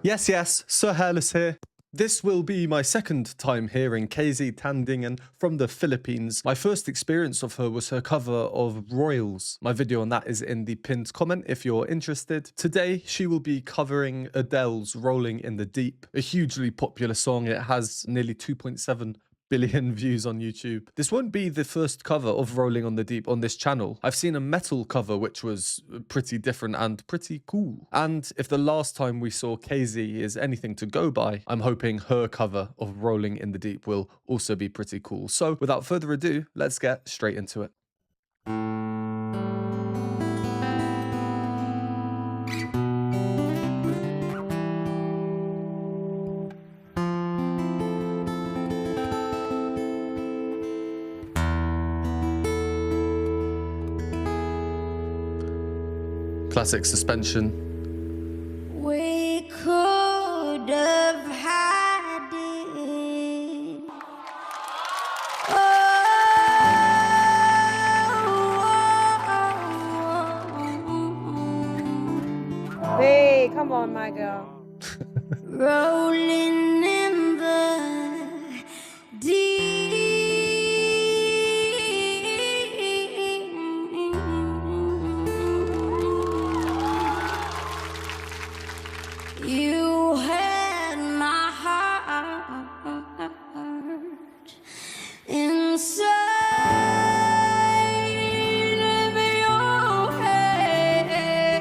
Yes, yes, Sir Hairless here. This will be my second time hearing KZ Tandingan from the Philippines. My first experience of her was her cover of Royals. My video on that is in the pinned comment if you're interested. Today, she will be covering Adele's Rolling in the Deep, a hugely popular song. It has nearly 2.7 billion views on YouTube. This won't be the first cover of Rolling on the Deep on this channel. I've seen a metal cover which was pretty different and pretty cool. And if the last time we saw KZ is anything to go by, I'm hoping her cover of Rolling in the Deep will also be pretty cool. So without further ado, let's get straight into it. Classic suspension. We could have had it. Hey, come on, my girl. Rolling in the deep. You had my heart inside of your hands,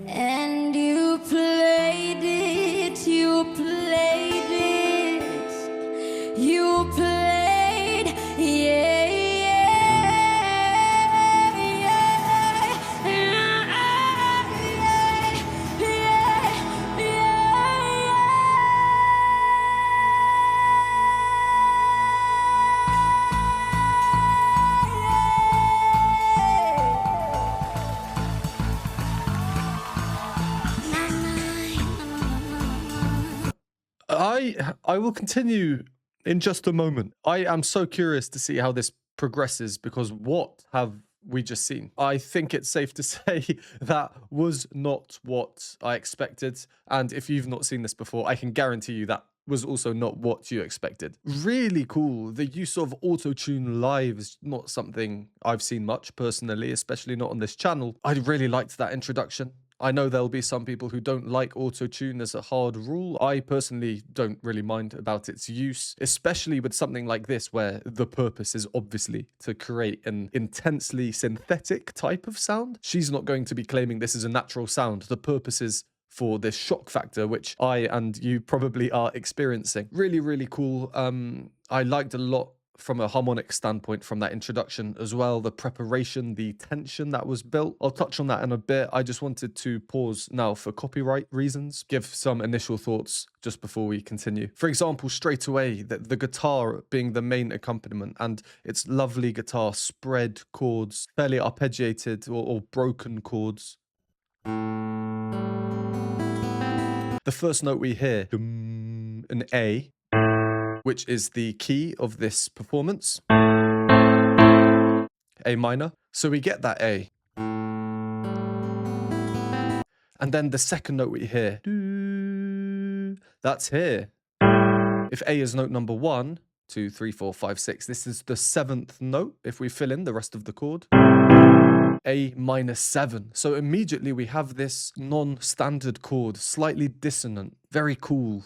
and you played it, you played it, you played, yeah. I will continue in just a moment. I am so curious to see how this progresses because what have we just seen? I think it's safe to say that was not what I expected. And if you've not seen this before, I can guarantee you that was also not what you expected. Really cool. The use of auto-tune live is not something I've seen much personally, especially not on this channel. I really liked that introduction. I know there'll be some people who don't like auto-tune as a hard rule. I personally don't really mind about its use, especially with something like this where the purpose is obviously to create an intensely synthetic type of sound. She's not going to be claiming this is a natural sound. The purpose is for this shock factor, which I and you probably are experiencing. Really, really cool. I liked a lot from a harmonic standpoint from that introduction as well, the preparation, the tension that was built. I'll touch on that in a bit. I just wanted to pause now for copyright reasons, give some initial thoughts just before we continue. For example, straight away, the guitar being the main accompaniment and its lovely guitar spread chords, fairly arpeggiated or broken chords. The first note we hear, an A, which is the key of this performance, A minor. So we get that A. And then the second note we hear, that's here. If A is note number 1, 2, 3, 4, 5, 6, this is the 7th note if we fill in the rest of the chord. A minus 7. So immediately we have this non-standard chord, slightly dissonant, very cool.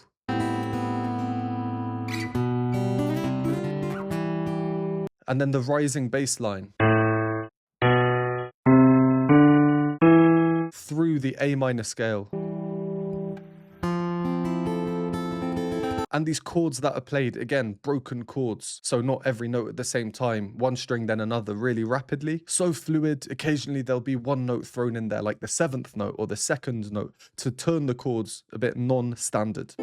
And then the rising bass line through the A minor scale. And these chords that are played, again, broken chords. So not every note at the same time, one string then another really rapidly. So fluid, occasionally there'll be one note thrown in there, like the 7th note or the 2nd note, to turn the chords a bit non-standard.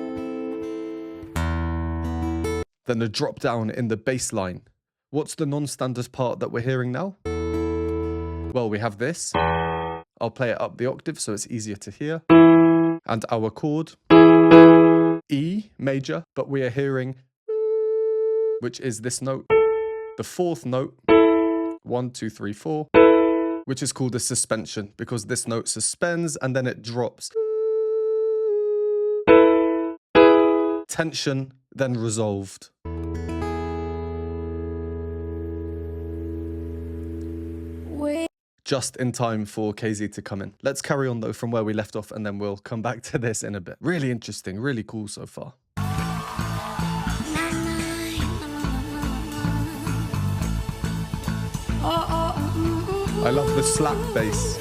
Then the drop down in the bass line. What's the non-standard part that we're hearing now? Well, we have this. I'll play it up the octave so it's easier to hear. And our chord, E major, but we are hearing, which is this note. The 4th note, 1, 2, 3, 4, which is called a suspension because this note suspends and then it drops. Tension, then resolved. Just in time for KZ to come in. Let's carry on though from where we left off and then we'll come back to this in a bit. Really interesting, really cool so far. I love the slap bass.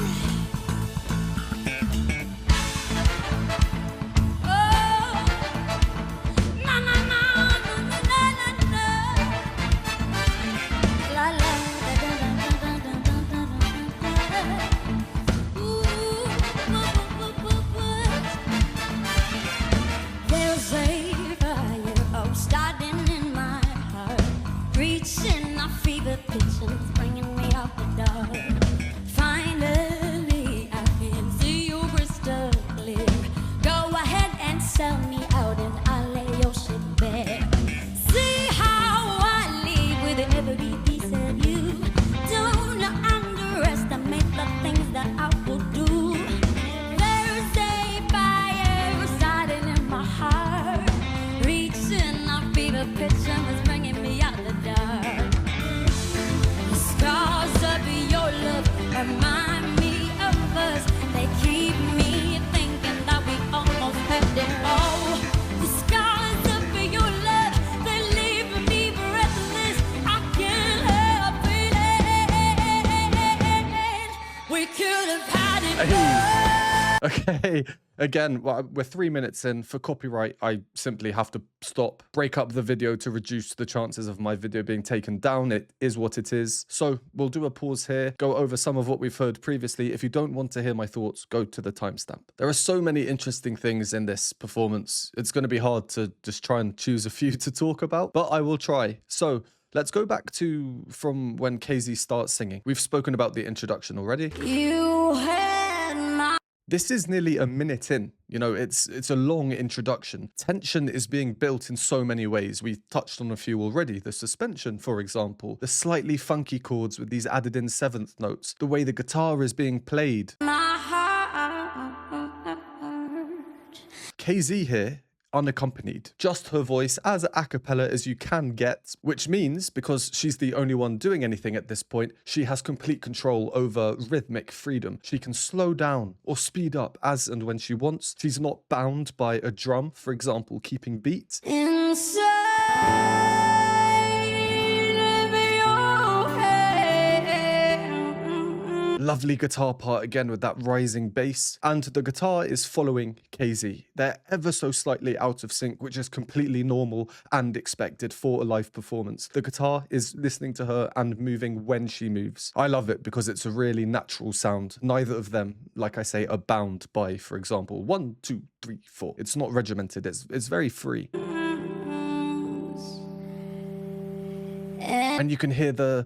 Okay, again, well, we're 3 minutes in. For copyright, I simply have to stop, break up the video to reduce the chances of my video being taken down. It is what it is. So we'll do a pause here, go over some of what we've heard previously. If you don't want to hear my thoughts, go to the timestamp. There are so many interesting things in this performance. It's going to be hard to just try and choose a few to talk about, but I will try. So let's go back to from when KZ starts singing. We've spoken about the introduction already. This is nearly a minute in. You know, it's a long introduction. Tension is being built in so many ways. We touched on a few already. The suspension, for example, the slightly funky chords with these added in seventh notes, the way the guitar is being played. KZ here, unaccompanied. Just her voice, as a cappella as you can get, which means, because she's the only one doing anything at this point, she has complete control over rhythmic freedom. She can slow down or speed up as and when she wants. She's not bound by a drum, for example, keeping beat. Lovely guitar part again with that rising bass, and the guitar is following KZ. They're ever so slightly out of sync, which is completely normal and expected for a live performance. The guitar is listening to her and moving when she moves. I love it because it's a really natural sound. Neither of them, like I say, are bound by, for example, 1, 2, 3, 4. It's not regimented. It's very free. And you can hear the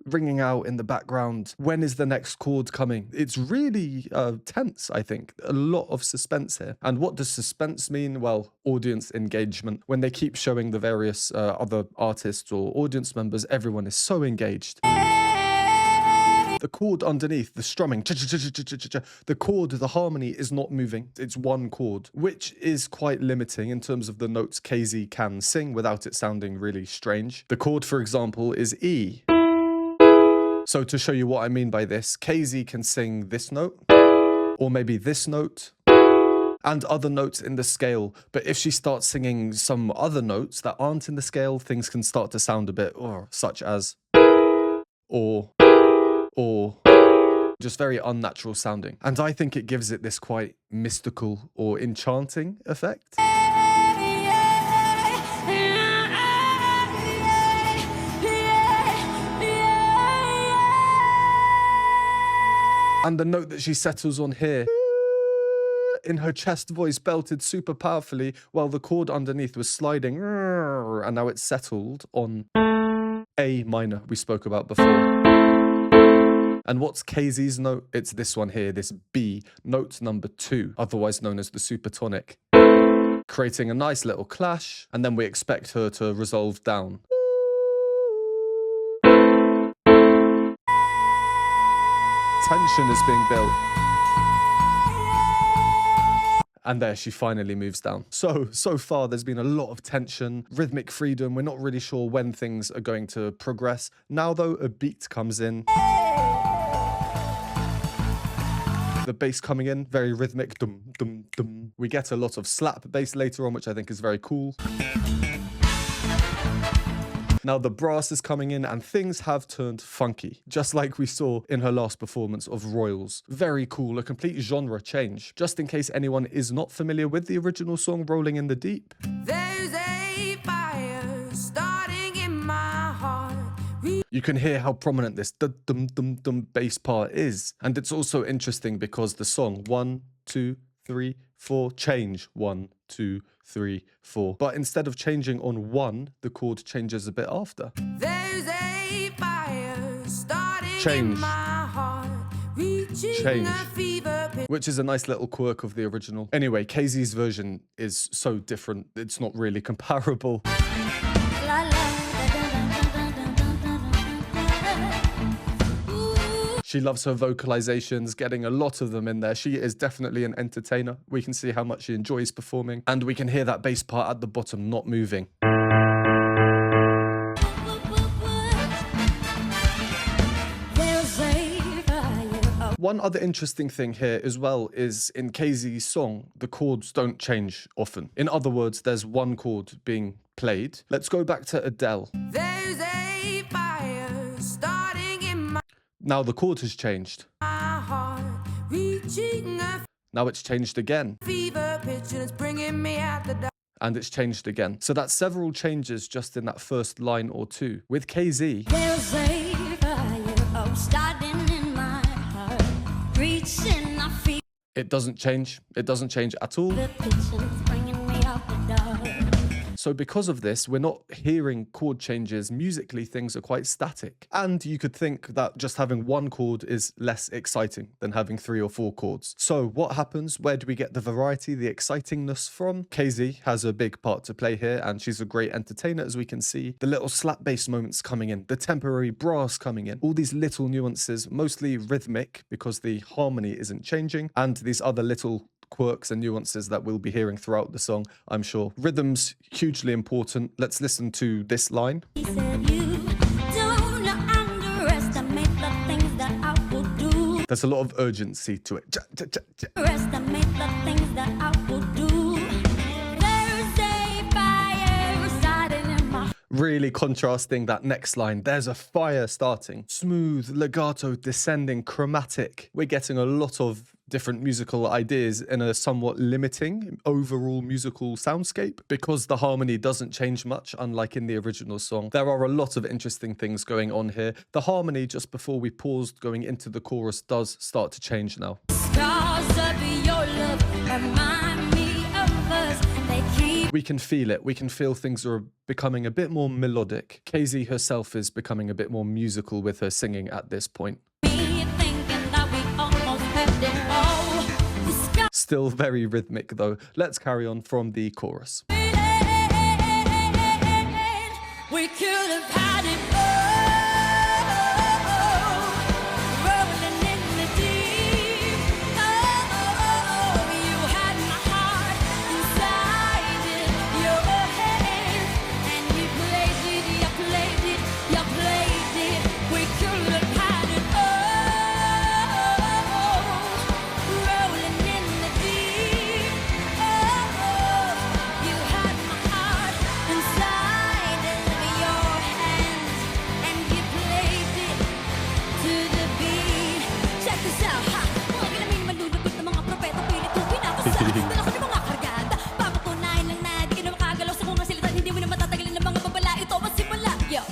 ringing out in the background. When is the next chord coming? It's really tense, I think. A lot of suspense here. And what does suspense mean? Well, audience engagement. When they keep showing the various other artists or audience members, everyone is so engaged. The chord underneath, the strumming, the chord, the harmony is not moving. It's one chord, which is quite limiting in terms of the notes KZ can sing without it sounding really strange. The chord, for example, is E. So to show you what I mean by this, KZ can sing this note, or maybe this note, and other notes in the scale. But if she starts singing some other notes that aren't in the scale, things can start to sound a bit, such as, or, just very unnatural sounding. And I think it gives it this quite mystical or enchanting effect. And the note that she settles on here, in her chest voice, belted super powerfully, while the chord underneath was sliding, and now it's settled on A minor we spoke about before. And what's KZ's note? It's this one here, this B, note number 2, otherwise known as the supertonic, creating a nice little clash, and then we expect her to resolve down. tension is being built. And there she finally moves down. So far there's been a lot of tension, rhythmic freedom. We're not really sure when things are going to progress. Now though, a beat comes in. The bass coming in, very rhythmic, dum, dum, dum. We get a lot of slap bass later on, which I think is very cool. Now the brass is coming in and things have turned funky, just like we saw in her last performance of Royals. Very cool, a complete genre change. Just in case anyone is not familiar with the original song Rolling in the Deep. There's a fire starting in my heart. You can hear how prominent this dum-dum-dum bass part is. And it's also interesting because the song 1, 2, 3, 4 change 1, 2, 3, 4. But instead of changing on 1, the chord changes a bit after. There's a fire starting Change. in my heart, reaching Change. a fever pitch. Which is a nice little quirk of the original. Anyway, KZ's version is so different, it's not really comparable. La, la. She loves her vocalizations, getting a lot of them in there. She is definitely an entertainer. We can see how much she enjoys performing. And we can hear that bass part at the bottom not moving. One other interesting thing here as well is in KZ's song, the chords don't change often. In other words, there's one chord being played. Let's go back to Adele. There's a fire starting in my Now the chord has changed. heart, reaching a Now it's changed again. fever pitch, and it's bringing me out the dark. And it's changed again. So that's several changes just in that first line or two. With KZ, There's a fire starting in my heart, reaching a fever it doesn't change. It doesn't change at all. pitch, and it's bringing me out the dark. So because of this, we're not hearing chord changes. Musically, things are quite static. And you could think that just having one chord is less exciting than having 3 or 4 chords. So what happens? Where do we get the variety, the excitingness from? KZ has a big part to play here, and she's a great entertainer, as we can see. The little slap bass moments coming in, the temporary brass coming in, all these little nuances, mostly rhythmic because the harmony isn't changing, and these other little quirks and nuances that we'll be hearing throughout the song, I'm sure. Rhythm's hugely important. Let's listen to this line. He said, you don't underestimate the things that I will do. There's a lot of urgency to it. Underestimate the things that I will do. There's a fire starting in my Really contrasting that next line. There's a fire starting. Smooth, legato, descending, chromatic. We're getting a lot of different musical ideas in a somewhat limiting overall musical soundscape because the harmony doesn't change much, unlike in the original song. There are a lot of interesting things going on here. The harmony just before we paused going into the chorus does start to change now. scars of your love remind me of us. They keep We can feel it. We can feel things are becoming a bit more melodic. KZ herself is becoming a bit more musical with her singing at this point. me thinking that we almost had it all. The sky Still very rhythmic though. Let's carry on from the chorus. we could have had it all, rolling in the deep. Oh, you had my heart inside your hands, and you played it, you played it, you played it. We could have had it all, rolling in the deep. Oh, you had my heart inside of your hands, and you played it to the beat. Check this out, ha! Mga ginaming malulupit na mga propeta, pilit yung pinapasa. Dala ka ng mga kargada, papatunayan lang na di ka na makagalaw sa kung ang silitan. Hindi mo na matatagalin ng mga babala. Ito masimula, yo!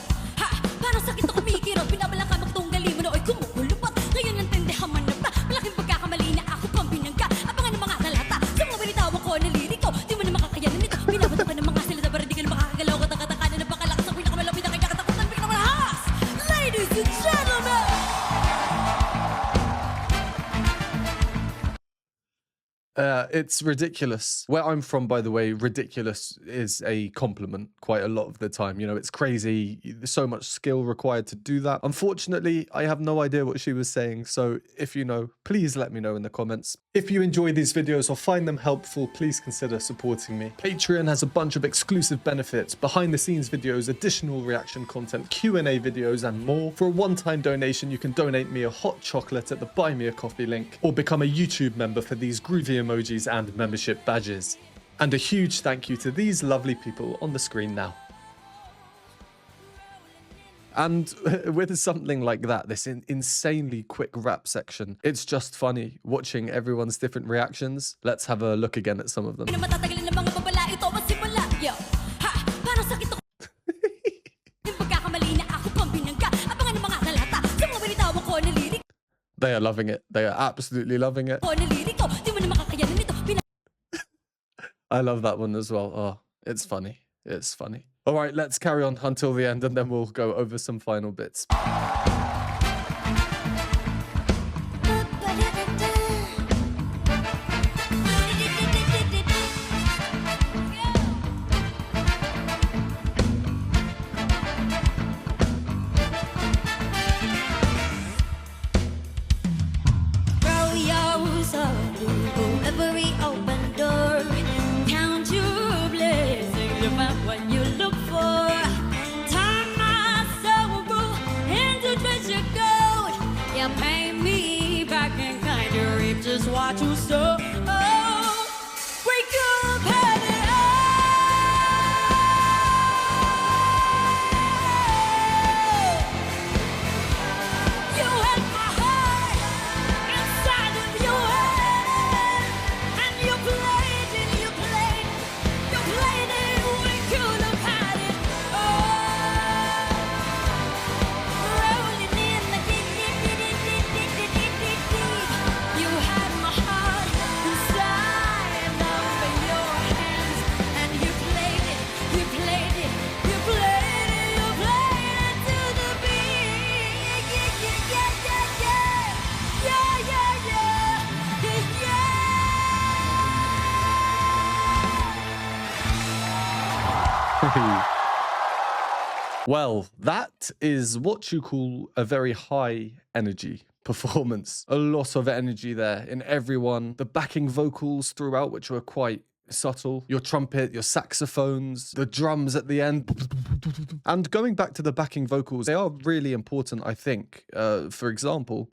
Ha! Parang sakit na kumikirot, pinabalang ka magtunggali mo na o'y kumukulupot. Ngayon nantindihan man na ba? Malaking pagkakamali na ako pang binangga. Abangan ng mga talata sa mga binitawan ko na liriko. Di mo na makakayanan nito. Binabato ka ng mga salita para di ka na makakagalaw. Katakataka na napakalakas ang pinakamalapit na kanyakatakutan. Pinakamalahas! Ladies and gentlemen! It's ridiculous. Where I'm from, by the way, ridiculous is a compliment quite a lot of the time. You know, it's crazy. There's so much skill required to do that. Unfortunately, I have no idea what she was saying. So if you know, please let me know in the comments. If you enjoy these videos or find them helpful, please consider supporting me. Patreon has a bunch of exclusive benefits, behind the scenes videos, additional reaction content, Q&A videos, and more. For a one-time donation, you can donate me a hot chocolate at the Buy Me a Coffee link, or become a YouTube member for these groovy emojis and membership badges. And a huge thank you to these lovely people on the screen now. And with something like that, this insanely quick rap section, it's just funny watching everyone's different reactions. Let's have a look again at some of them. They are loving it. They are absolutely loving it. I love that one as well. Oh, it's funny. It's funny. All right, let's carry on until the end and then we'll go over some final bits. Just watch you so. Oh, wake up, have it all. You had my heart inside of your head, and you played it, you played it. We could have had it all. Rolling in the deep. You had my heart inside of your hands, and you played it to the beat. Yeah. Well, that is what you call a very high energy performance. A lot of energy there in everyone. The backing vocals throughout, which were quite subtle. Your trumpet, your saxophones, the drums at the end. And going back to the backing vocals, they are really important, I think. For example,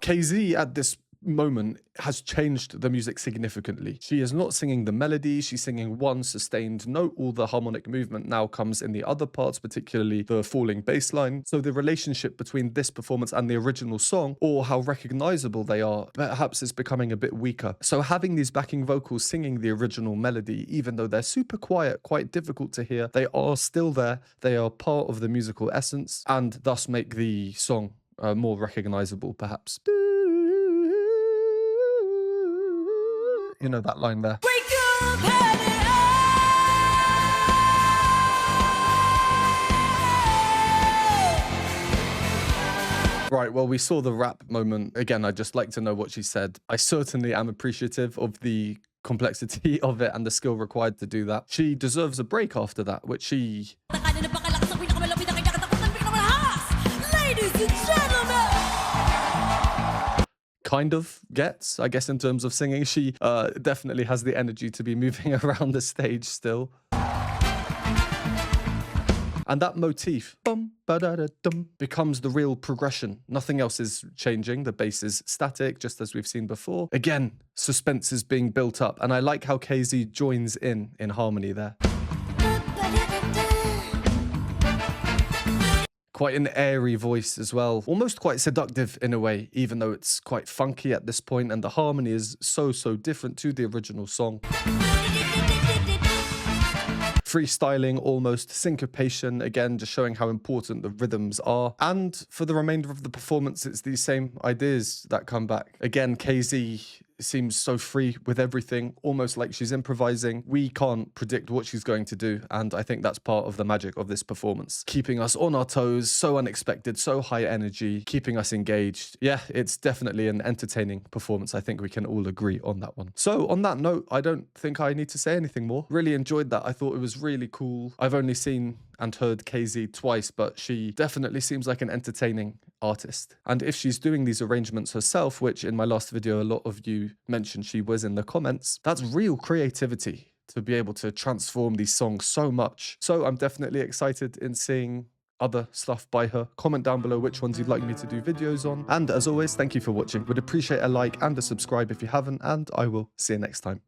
KZ at this moment has changed the music significantly. She is not singing the melody, she's singing one sustained note. All the harmonic movement now comes in the other parts, particularly the falling bass line. So the relationship between this performance and the original song, or how recognizable they are, perhaps is becoming a bit weaker. So having these backing vocals singing the original melody, even though they're super quiet, quite difficult to hear, they are still there. They are part of the musical essence and thus make the song more recognizable, perhaps. You know that line there. Wake up, have it all. Right, well, we saw the rap moment. Again, I'd just like to know what she said. I certainly am appreciative of the complexity of it and the skill required to do that. She deserves a break after that, which she... Ladies and gentlemen, kind of gets, I guess, in terms of singing. She definitely has the energy to be moving around the stage still. And that motif, bum, ba-da-da-dum, becomes the real progression. Nothing else is changing. The bass is static, just as we've seen before. Again, suspense is being built up. And I like how KZ joins in harmony there. Quite an airy voice as well. Almost quite seductive in a way, even though it's quite funky at this point, and the harmony is so different to the original song. Freestyling, almost syncopation, again, just showing how important the rhythms are. And for the remainder of the performance, it's these same ideas that come back. Again, KZ seems so free with everything, almost like she's improvising. We can't predict what she's going to do, and I think that's part of the magic of this performance. Keeping us on our toes, so unexpected, so high energy, keeping us engaged. Yeah, it's definitely an entertaining performance. I think we can all agree on that one. So on that note, I don't think I need to say anything more. Really enjoyed that. I thought it was really cool. I've only seen and heard KZ twice, but she definitely seems like an entertaining artist. And if she's doing these arrangements herself, which in my last video, a lot of you mentioned she was in the comments, that's real creativity to be able to transform these songs so much. So I'm definitely excited in seeing other stuff by her. Comment down below which ones you'd like me to do videos on. And as always, thank you for watching. Would appreciate a like and a subscribe if you haven't, and I will see you next time.